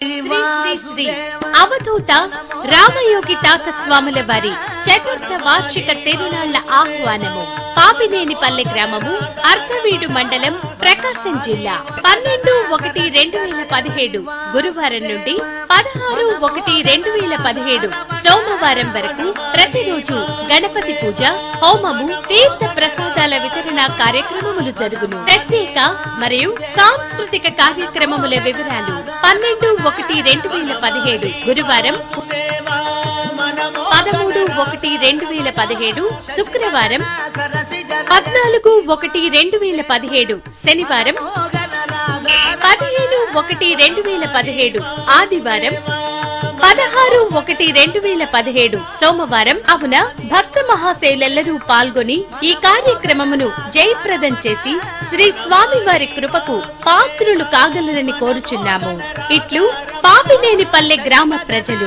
శ్రీ శ్రీ శ్రీ అవధూత రామయోగి తాత స్వాముల వారి చతుర్థ వార్షిక తిరునాళ్ల ఆహ్వానము పాపినేనిపల్లె గ్రామము అర్ధవీడు మండలం ప్రకాశం జిల్లా 12/1/2017 గురువారం నుండి 16/1/2017 సోమవారం వరకు ప్రతిరోజు గణపతి పూజ, హోమము, తీర్థ ప్రసాదాల వితరణ కార్యక్రమములు జరుగును. ప్రత్యేక మరియు సాంస్కృతిక కార్యక్రమముల వివరాలు 12/1/2017 గురువారం, 13/1/2017 శుక్రవారం, 14/1/2017 శనివారం, 15/1/2017 ఆదివారం, 16/1/2017 సోమవారం అవున భక్త మహాశయులెల్లరూ పాల్గొని ఈ కార్యక్రమమును జయప్రదం చేసి శ్రీ స్వామి వారి కృపకు పాత్రులు కాగలరని కోరుచున్నాము. ఇట్లు పాపినేనిపల్లె గ్రామ ప్రజలు.